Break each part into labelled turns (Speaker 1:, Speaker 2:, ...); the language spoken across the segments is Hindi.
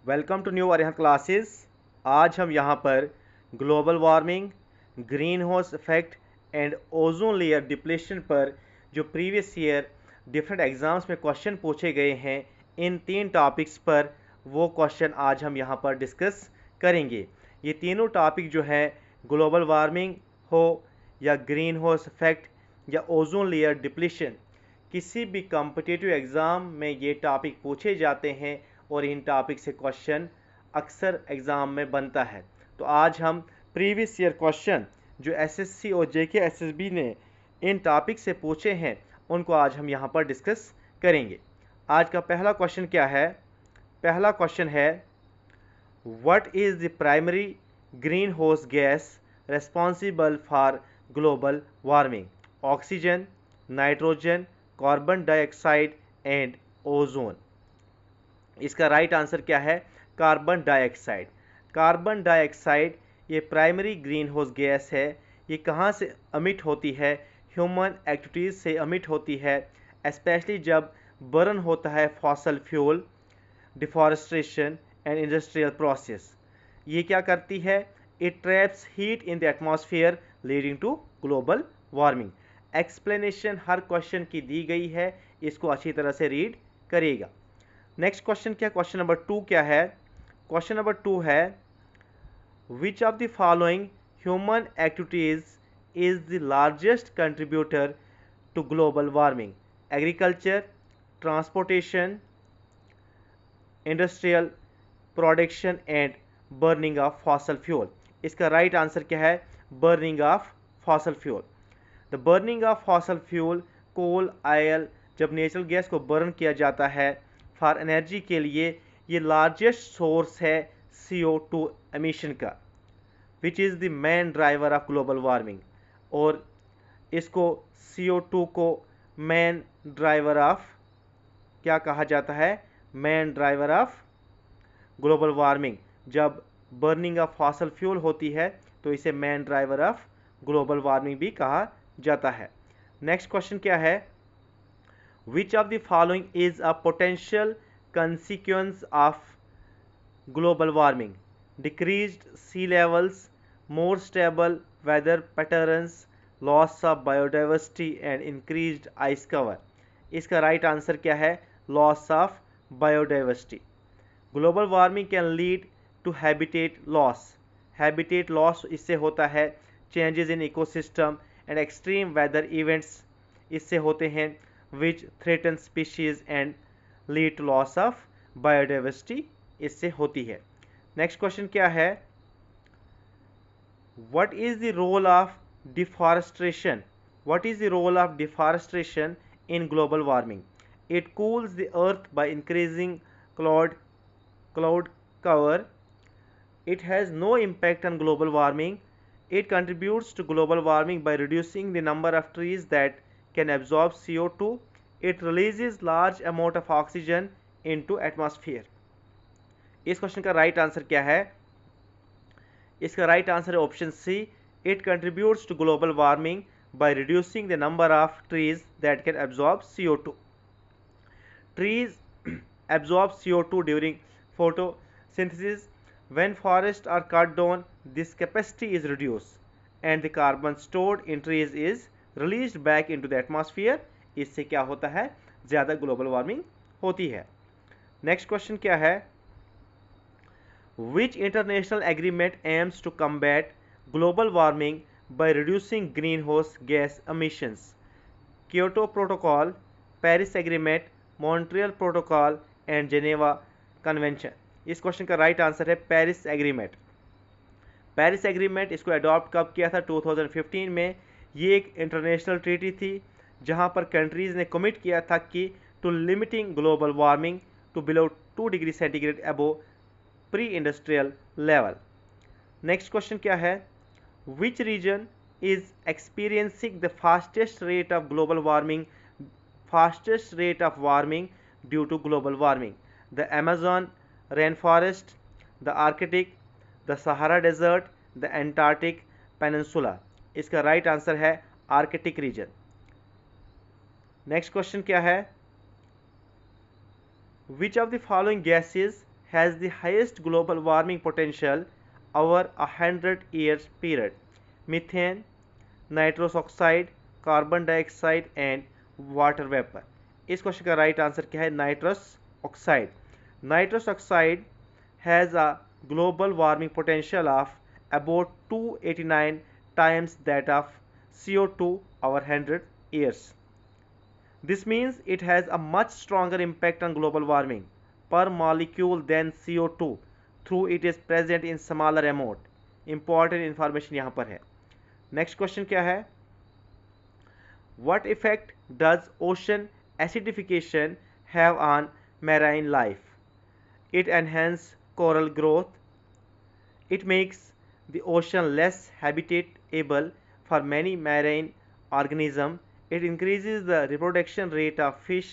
Speaker 1: Welcome to new Arihant classes. आज हम यहाँ पर global warming, green house effect and ozone layer depletion पर जो प्रीवियस ईयर डिफरेंट एग्जाम्स में क्वेश्चन पूछे गए हैं, इन तीन टॉपिक्स पर वो क्वेश्चन आज हम यहाँ पर डिस्कस करेंगे। ये तीनों टॉपिक जो है, ग्लोबल वार्मिंग हो या ग्रीन हाउस इफेक्ट या ओजोन लेयर डिप्लेशन, किसी भी कॉम्पिटिटिव एग्ज़ाम में ये टॉपिक पूछे जाते हैं और इन टॉपिक से क्वेश्चन अक्सर एग्ज़ाम में बनता है। तो आज हम प्रीवियस ईयर क्वेश्चन जो एसएससी और जेके एसएसबी ने इन टॉपिक से पूछे हैं, उनको आज हम यहाँ पर डिस्कस करेंगे। आज का पहला क्वेश्चन क्या है? पहला क्वेश्चन है, what is the primary green house gas responsible for global warming? Oxygen, nitrogen, carbon dioxide and ozone. इसका राइट आंसर क्या है? Carbon dioxide. कार्बन डाइऑक्साइड ये प्राइमरी ग्रीन हाउस गैस है। ये कहाँ से अमिट होती है? ह्यूमन एक्टिविटीज़ से अमिट होती है, स्पेशली जब बर्न होता है fossil fuel, deforestation and industrial process. ये क्या करती है? It traps heat in the atmosphere leading to global warming. Explanation हर क्वेश्चन की दी गई है, इसको अच्छी तरह से रीड करिएगा। नेक्स्ट क्वेश्चन क्या? क्वेश्चन नंबर 2 क्या है? क्वेश्चन नंबर 2 है, which of the following human activities is the largest contributor to global warming? Agriculture, transportation, industrial production and burning of fossil fuel. इसका राइट आंसर क्या है? Burning of fossil fuel. The burning of fossil fuel, coal, oil, जब नेचुरल गैस को बर्न किया जाता है फॉर एनर्जी के लिए, ये लार्जेस्ट सोर्स है CO2 एमिशन का, which is the main driver of global warming. और इसको CO2 को मेन ड्राइवर ऑफ क्या कहा जाता है? Main driver of global warming. जब बर्निंग ऑफ फॉसल फ्यूल होती है तो इसे main driver of global warming भी कहा जाता है। नेक्स्ट क्वेश्चन क्या है? Which of the following is a potential consequence of global warming? Decreased sea levels, more stable weather patterns, loss of biodiversity and increased ice cover. इसका राइट आंसर क्या है? Loss of biodiversity. Global warming can lead to habitat loss. Habitat loss इससे होता है, changes in ecosystem and extreme weather events इससे होते हैं, which threaten species and lead to loss of biodiversity इससे होती है। नेक्स्ट क्वेश्चन क्या है? What is the role of deforestation? What is the role of deforestation in global warming? It cools the earth by increasing cloud cover. It has no impact on global warming. It contributes to global warming by reducing the number of trees that can absorb CO2. It releases large amount of oxygen into atmosphere. इस क्वेश्चन का राइट आंसर क्या है? इसका राइट आंसर है option C, it contributes to global warming by reducing the number of trees that can absorb CO2. Trees absorb CO2 during photosynthesis. When forests are cut down, this capacity is reduced and the carbon stored in trees is released back into the atmosphere. इससे क्या होता है? ज़्यादा ग्लोबल वार्मिंग होती है। नेक्स्ट क्वेश्चन क्या है? Which international agreement aims to combat global warming by reducing greenhouse gas emissions? Kyoto Protocol, Paris Agreement, Montreal Protocol and Geneva convention. इस क्वेश्चन का राइट आंसर है पेरिस एग्रीमेंट। पेरिस एग्रीमेंट इसको अडॉप्ट कब किया था? 2015 में। ये एक इंटरनेशनल ट्रीटी थी जहां पर कंट्रीज़ ने कमिट किया था कि to limiting global warming to below 2 degree centigrade above pre industrial level. Next question क्या है? Which region is experiencing the fastest rate of global warming? Fastest rate of warming due to global warming? The Amazon rainforest, the Arctic, the Sahara desert, the Antarctic peninsula. इसका राइट आंसर है आर्कटिक रीजन। नेक्स्ट क्वेश्चन क्या है? Which of the following gases has the highest global warming potential over 100 years period? Methane, nitrous oxide, carbon dioxide and water vapour. इस क्वेश्चन का राइट आंसर क्या है? Nitrous oxide. Nitrous oxide has a global warming potential of about 289 times that of CO2 over 100 years. This means it has a much stronger impact on global warming per molecule than CO2 through it is present in smaller amount. Important information यहाँ पर है। Next question क्या है? What effect does ocean acidification have on marine life? It enhances coral growth. It makes the ocean less habitable for many marine organisms. It increases the reproduction rate of fish.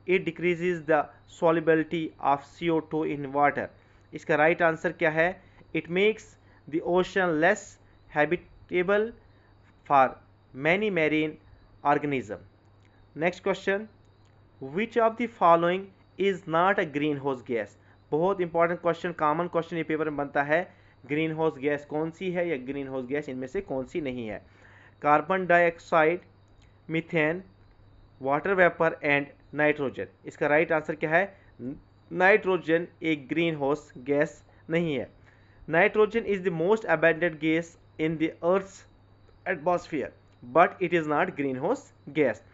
Speaker 1: It decreases the solubility of CO2 in water. इसका राइट आंसर क्या है? It makes the ocean less habitable for many marine organisms. Next question. Which of the following is not a greenhouse gas? बहुत इंपॉर्टेंट क्वेश्चन, कॉमन क्वेश्चन ये पेपर में बनता है। ग्रीन हाउस गैस कौन सी है या ग्रीन हाउस गैस इनमें से कौन सी नहीं है? Carbon dioxide, methane, water vapour and nitrogen. इसका राइट आंसर क्या है? नाइट्रोजन एक ग्रीन हाउस गैस नहीं है। Nitrogen is the most abundant gas in the earth's atmosphere but it is not green house gas.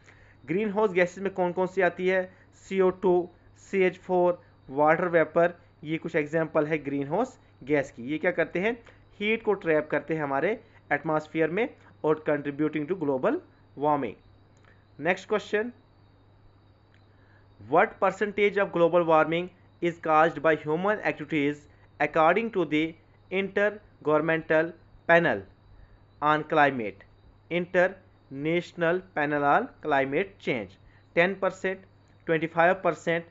Speaker 1: Green house gases में कौन कौन सी आती है? CO2, CH4, वाटर वेपर, ये कुछ एग्जाम्पल है ग्रीन हाउस गैस की। ये क्या करते हैं? हीट को ट्रैप करते हैं हमारे एटमॉस्फेयर में और contributing to global warming. Next question, what percentage of global warming is caused by human activities according to the intergovernmental panel on climate, international panel on climate change? 10%, 25%,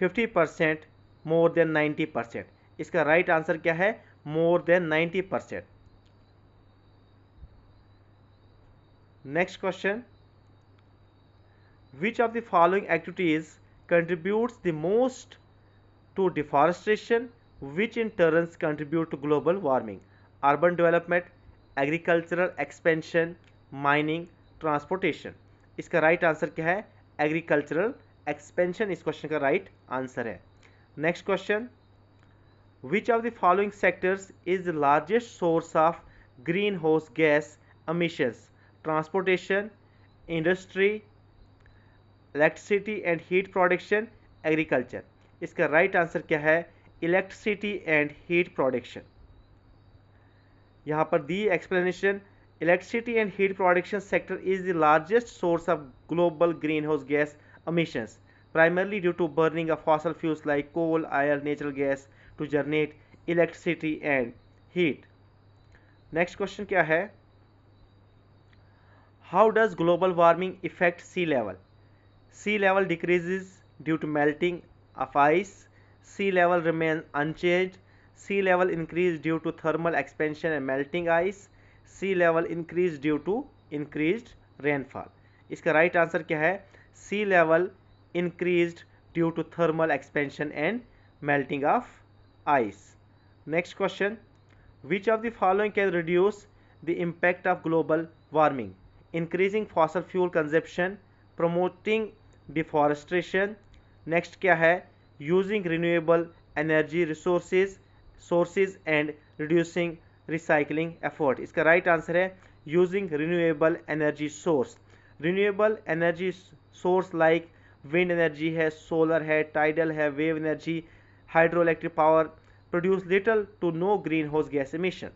Speaker 1: 50%, more than 90%। इसका राइट आंसर क्या है? More than 90%। Next question, which of the following activities contributes the most to deforestation which in turns contribute to global warming? Urban development, agricultural expansion, mining, transportation. इसका राइट आंसर क्या है? एग्रीकल्चरल एक्सपेंशन इस क्वेश्चन का राइट आंसर है। Next question, which of the following sectors is the largest source of green house gas emissions? Transportation, industry, electricity and heat production, agriculture. इसका राइट आंसर क्या है? Electricity and heat production. यहाँ पर the explanation, electricity and heat production sector is the largest source of global green house gas emissions, primarily due to burning of fossil fuels like coal, oil, natural gas to generate electricity and heat. Next question क्या है? How does global warming affect sea level? Sea level decreases due to melting of ice. Sea level remains unchanged. Sea level increase due to thermal expansion and melting ice. Sea level increase due to increased rainfall. इसका राइट आंसर क्या है? Sea level increased due to thermal expansion and melting of ice. Next question, which of the following can reduce the impact of global warming? Increasing fossil fuel consumption, promoting deforestation. Next क्या है? Using renewable energy sources and reducing recycling effort. इसका राइट आंसर है using renewable energy source. Renewable energy source like wind energy है, सोलर है, टाइडल है, wave energy, hydro electric power produce little to no green house gas emission,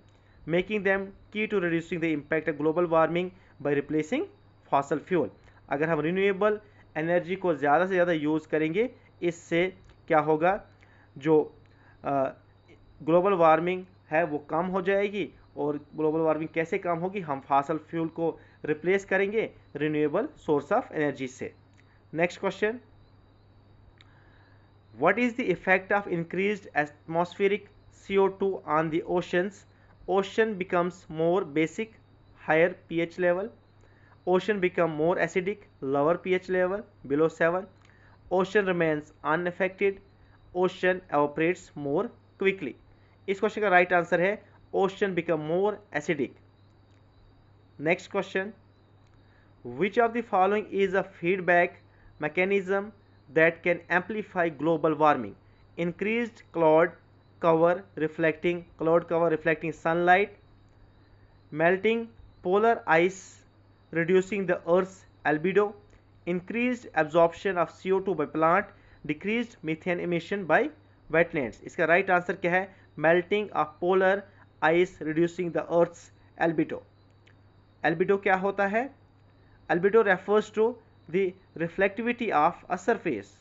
Speaker 1: making them key to reducing the impact of global warming by replacing fossil fuel. अगर हम रिन्यूएबल एनर्जी को ज़्यादा से ज़्यादा यूज़ करेंगे, इससे क्या होगा? जो ग्लोबल वार्मिंग है वो कम हो जाएगी। और ग्लोबल वार्मिंग कैसे कम होगी? हम फॉसल फ्यूल को रिप्लेस करेंगे रिन्यूएबल सोर्स ऑफ एनर्जी से। Next question, what is the effect of increased atmospheric CO2 on the oceans? Ocean becomes more basic, higher pH level. Ocean become more acidic, lower pH level, below 7. Ocean remains unaffected. ocean evaporates more quickly? इस क्वेश्चन का राइट आंसर है ocean become more acidic. Next question, which of the following is a feedback mechanism that can amplify global warming? Increased cloud cover reflecting sunlight, melting polar ice reducing the Earth's albedo, increased absorption of CO2 by plant, decreased methane emission by wetlands. इसका राइट आंसर क्या है? Melting of polar ice reducing the earth's albedo. Albedo क्या होता है? Albedo refers to the reflectivity of a surface.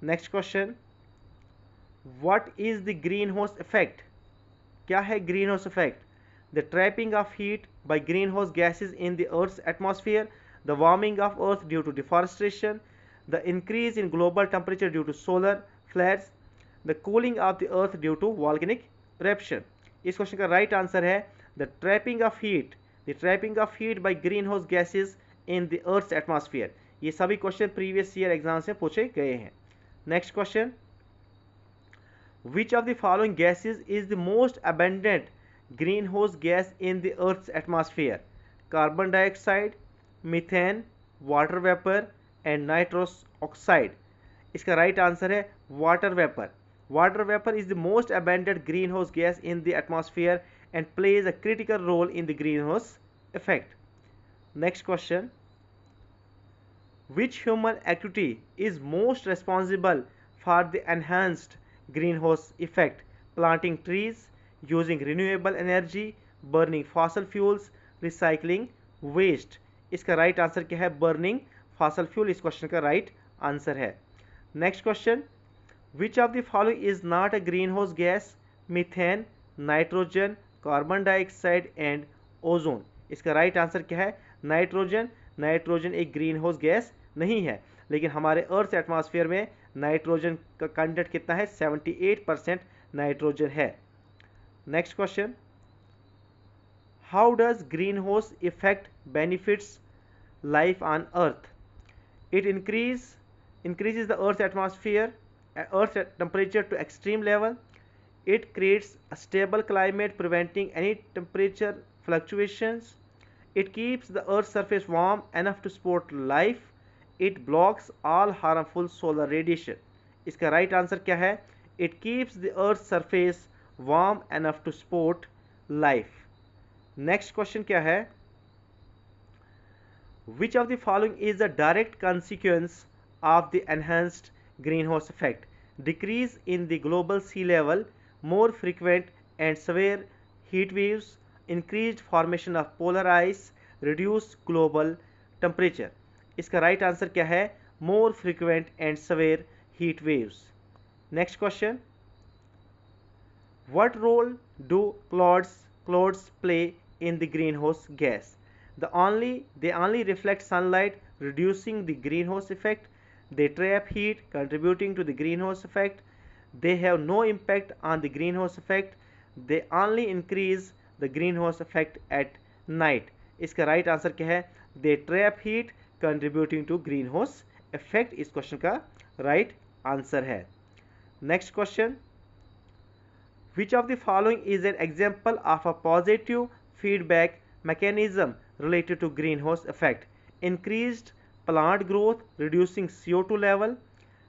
Speaker 1: Next question, what is the green house effect? क्या है green house effect? The trapping of heat by greenhouse gases in the Earth's atmosphere, the warming of Earth due to deforestation, the increase in global temperature due to solar flares, the cooling of the Earth due to volcanic eruption. इस क्वेश्चन का राइट आंसर है the trapping of heat by greenhouse gases in the Earth's atmosphere. ये सभी क्वेश्चन प्रीवियस ईयर एग्जाम से पूछे गए हैं. Next question, which of the following gases is the most abundant greenhouse gas in the Earth's atmosphere? Carbon dioxide, methane, water vapor and nitrous oxide. इसका राइट आंसर है water vapor. Water vapor is the most abundant greenhouse gas in the atmosphere and plays a critical role in the greenhouse effect. Next question, which human activity is most responsible for the enhanced greenhouse effect? Planting trees, using renewable energy, burning fossil fuels, recycling waste. इसका राइट आंसर क्या है? बर्निंग फॉसल फ्यूल इस क्वेश्चन का राइट आंसर है. Next question, which of the following is not a green house gas? Methane, nitrogen, carbon dioxide and ozone. इसका राइट आंसर क्या है? नाइट्रोजन एक ग्रीन हाउस गैस नहीं है, लेकिन हमारे अर्थ एटमॉस्फेयर में नाइट्रोजन का कंटेंट कितना है? 78% नाइट्रोजन है. Next question, how does greenhouse effect benefits life on Earth? It increases the Earth's temperature to extreme level. It creates a stable climate, preventing any temperature fluctuations. It keeps the Earth's surface warm enough to support life. It blocks all harmful solar radiation. इसका right answer क्या है? It keeps the Earth's surface warm enough to support life. Next question क्या है? Which of the following is a direct consequence of the enhanced greenhouse effect? Decrease in the global sea level, more frequent and severe heat waves, increased formation of polar ice, reduced global temperature. इसका right answer क्या है? More frequent and severe heat waves. Next question, what role do clouds play in the greenhouse gas? They only reflect sunlight, reducing the greenhouse effect. They trap heat, contributing to the greenhouse effect. They have no impact on the greenhouse effect. They only increase the greenhouse effect at night. इसका राइट आंसर क्या है? They trap heat, contributing to greenhouse effect. इस क्वेश्चन का राइट आंसर है. Next question, which of the following is an example of a positive feedback mechanism related to greenhouse effect? Increased plant growth reducing CO2 level,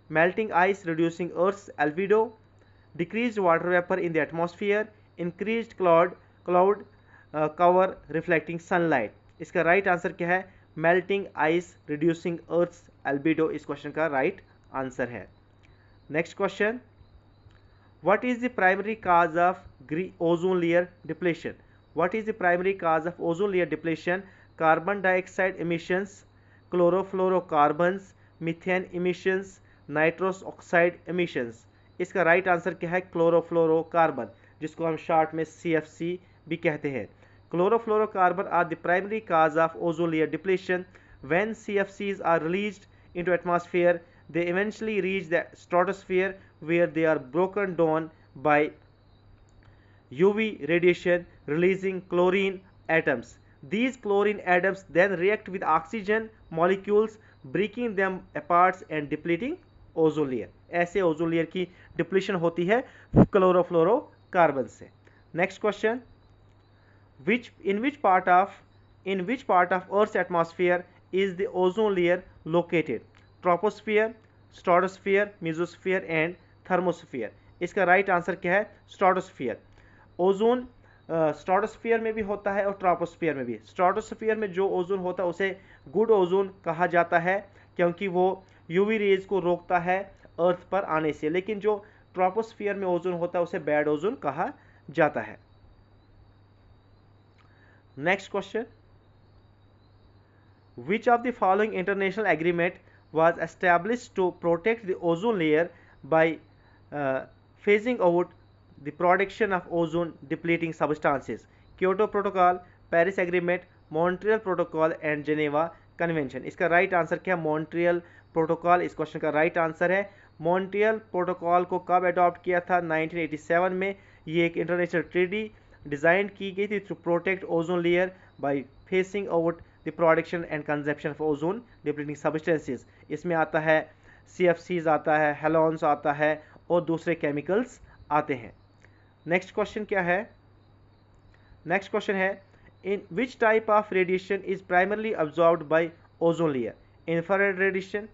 Speaker 1: melting ice reducing Earth's albedo, decreased water vapor in the atmosphere, increased cloud cover reflecting sunlight. इसका राइट आंसर क्या है? Melting ice reducing earth's albedo इस क्वेश्चन का राइट आंसर है. Next question, what is the primary cause of ozone layer depletion? What is the primary cause of ozone layer depletion? Carbon dioxide emissions, chlorofluorocarbons, methane emissions, nitrous oxide emissions. इसका राइट आंसर क्या है? क्लोरोफ्लोरोकार्बन, जिसको हम शॉर्ट में CFC भी कहते हैं. Chlorofluorocarbon are the primary cause of ozone layer depletion. When CFCs are released into atmosphere, they eventually reach the stratosphere where they are broken down by UV radiation, releasing chlorine atoms. These chlorine atoms then react with oxygen molecules, breaking them apart and depleting ozone layer. ऐसे ओजोन लेयर की डिप्लीशन होती है क्लोरोफ्लोरोकार्बन से। Next question, in which part of Earth's atmosphere is the ozone layer located? Troposphere, stratosphere, mesosphere and thermosphere. इसका राइट आंसर क्या है? स्ट्राटोस्फीयर। ओजोन स्ट्राटोस्फीयर में भी होता है और ट्रोपोस्फीयर में भी। स्ट्राटोस्फीयर में जो ओजोन होता है उसे गुड ओजोन कहा जाता है क्योंकि वो यूवी रेज को रोकता है अर्थ पर आने से, लेकिन जो ट्रोपोस्फीयर में ओजोन होता है उसे बैड ओजोन कहा जाता है। Next question, which of the following international agreement was established to protect the ozone layer by phasing out the production of ozone depleting substances? Kyoto Protocol, Paris Agreement, Montreal Protocol and Geneva Convention. इसका राइट आंसर क्या है? मॉन्ट्रियल प्रोटोकॉल इस क्वेश्चन का राइट आंसर है। मॉन्ट्रियल प्रोटोकॉल को कब अडॉप्ट किया था? 1987 में। ये एक इंटरनेशनल ट्रीटी डिजाइन की गई थी to protect ozone layer by phasing out the production and consumption of ozone depleting substances. इसमें आता है CFCs आता है, हेलोन्स आता है और दूसरे केमिकल्स आते हैं। नेक्स्ट क्वेश्चन क्या है? नेक्स्ट क्वेश्चन है, in which type of radiation is primarily absorbed by ozone layer? Infrared radiation,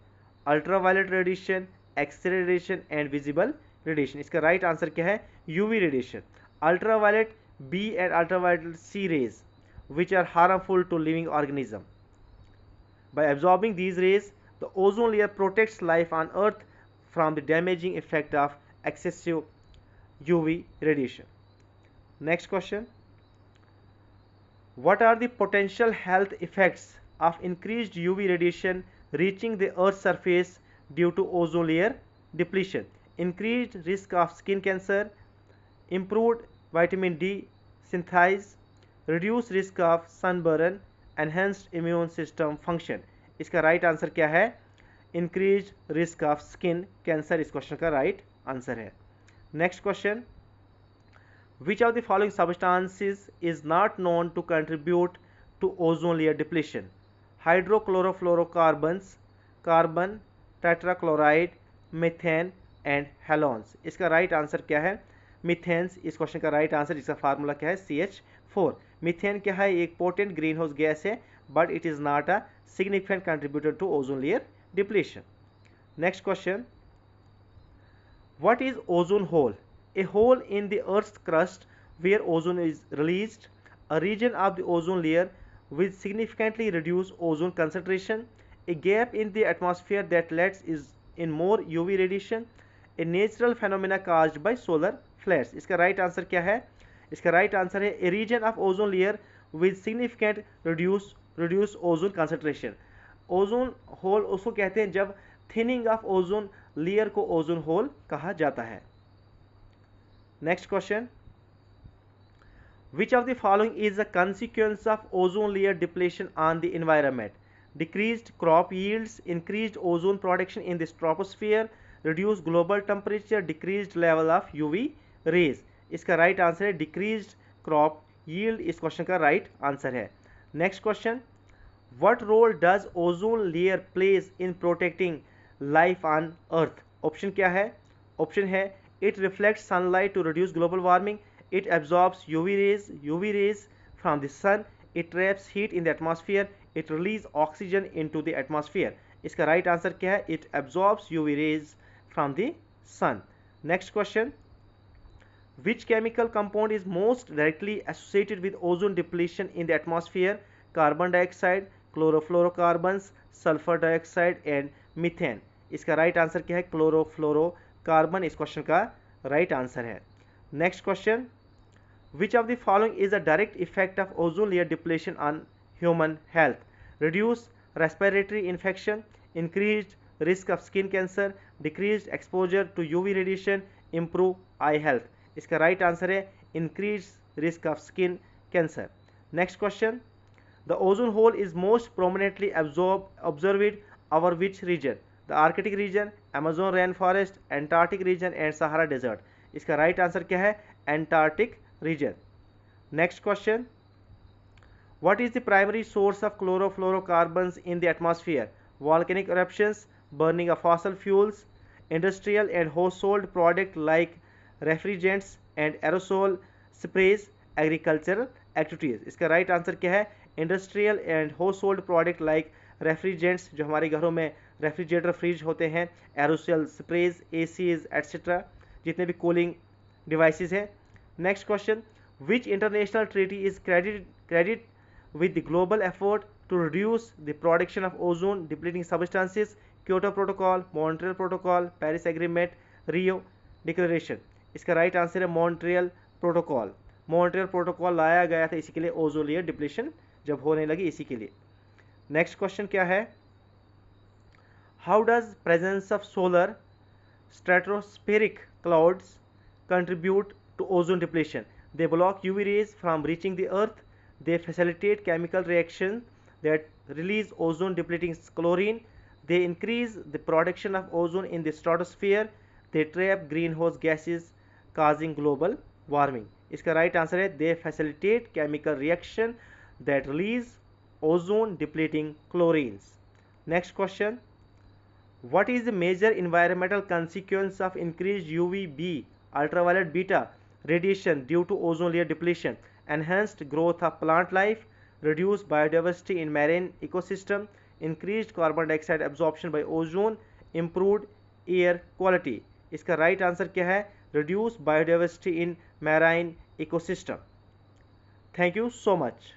Speaker 1: ultraviolet radiation, X ray radiation and visible radiation. इसका राइट आंसर क्या है? UV radiation. Ultraviolet B and ultraviolet C rays which are harmful to living organism. By absorbing these rays, the ozone layer protects life on Earth from the damaging effect of excessive UV radiation. Next question, what are the potential health effects of increased UV radiation reaching the Earth's surface due to ozone layer depletion? Increased risk of skin cancer, improved vitamin D synthesis, reduced risk of sunburn, enhanced immune system function. इसका राइट आंसर क्या है? Increase risk of skin cancer इस क्वेश्चन का राइट आंसर है। Next question, which of the following substances is not known to contribute to ozone layer depletion? Hydrochlorofluorocarbons, carbon tetrachloride, methane and halons. इसका राइट आंसर क्या है? मीथेन्स इस क्वेश्चन का राइट आंसर। इसका फार्मूला क्या है? CH4। मीथेन क्या है? एक पोटेंट ग्रीन हाउस गैस है but it is not a significant contributor to ozone layer depletion. Next question, what is ozone hole? A hole in the earth's crust where ozone is released, a region of the ozone layer with significantly reduced ozone concentration, a gap in the atmosphere that lets in more UV radiation, a natural phenomena caused by solar flares. इसका राइट आंसर क्या है? इसका राइट आंसर है a region of ozone layer with significant reduce ozone concentration. Ozone hole उसको कहते हैं जब थिनिंग ऑफ ओजोन लेयर को ओजोन होल कहा जाता है। Next question, which of the following is a consequence of ozone layer depletion on the environment? Decreased crop yields, increased ozone production in the troposphere, reduced global temperature, decreased level of UV rays. इसका राइट आंसर है डिक्रीज्ड क्रॉप यील्ड इस क्वेश्चन का राइट आंसर है। Next question, what role does ozone layer plays in protecting life on earth? Option क्या है? ऑप्शन है it reflects sunlight to reduce global warming, it absorbs UV rays from the sun, it traps heat in the atmosphere, it releases oxygen into the atmosphere. इसका राइट आंसर क्या है? it absorbs UV rays from the sun. Next question, which chemical compound is most directly associated with ozone depletion in the atmosphere? Carbon dioxide, chlorofluorocarbons, sulfur dioxide and methane. इसका राइट आंसर क्या है? क्लोरोफ्लोरोकार्बन इस क्वेश्चन का राइट आंसर है। Next question, which of the following is a direct effect of ozone layer depletion on human health? Reduce respiratory infection, increased risk of skin cancer, decreased exposure to UV radiation, improve eye health. इसका राइट आंसर है increased risk of skin cancer. Next question, the ozone hole is most prominently observed over which region? The Arctic region, Amazon rainforest, Antarctic region and Sahara desert. इसका राइट आंसर क्या है? Antarctic region. Next question, what is the primary source of chlorofluorocarbons in the atmosphere? Volcanic eruptions, burning of fossil fuels, industrial and household product like refrigerants and aerosol sprays, agricultural activities। इसका राइट आंसर क्या है? Industrial and household product like refrigerants, जो हमारे घरों में रेफ्रिजरेटर फ्रिज होते हैं, एरोसोल स्प्रेज, एसीज एट्सेट्रा, जितने भी कूलिंग डिवाइसेस हैं। Next question, which international treaty is credit with the global effort to reduce the production of ozone depleting substances? Kyoto Protocol, Montreal Protocol, Paris Agreement, Rio Declaration। इसका राइट आंसर है मॉन्ट्रियल प्रोटोकॉल। मॉन्ट्रियल प्रोटोकॉल लाया गया था इसी के लिए, ओजोन लेयर डिप्लीशन जब होने लगी इसी के लिए। नेक्स्ट क्वेश्चन क्या है? How does presence of solar stratospheric clouds contribute to ozone depletion? They block UV rays from reaching the earth. They facilitate chemical reactions that release ozone depleting chlorine. They increase the production of ozone in the stratosphere. They trap greenhouse gases causing global warming। इसका राइट आंसर है they facilitate chemical reaction that release ozone depleting chlorines। Next question, what is the major environmental consequence of increased UVB ultraviolet beta radiation due to ozone layer depletion? Enhanced growth of plant life, reduced biodiversity in marine ecosystem, increased carbon dioxide absorption by ozone, improved air quality। इसका राइट आंसर क्या है? reduced biodiversity in marine ecosystem। Thank you so much।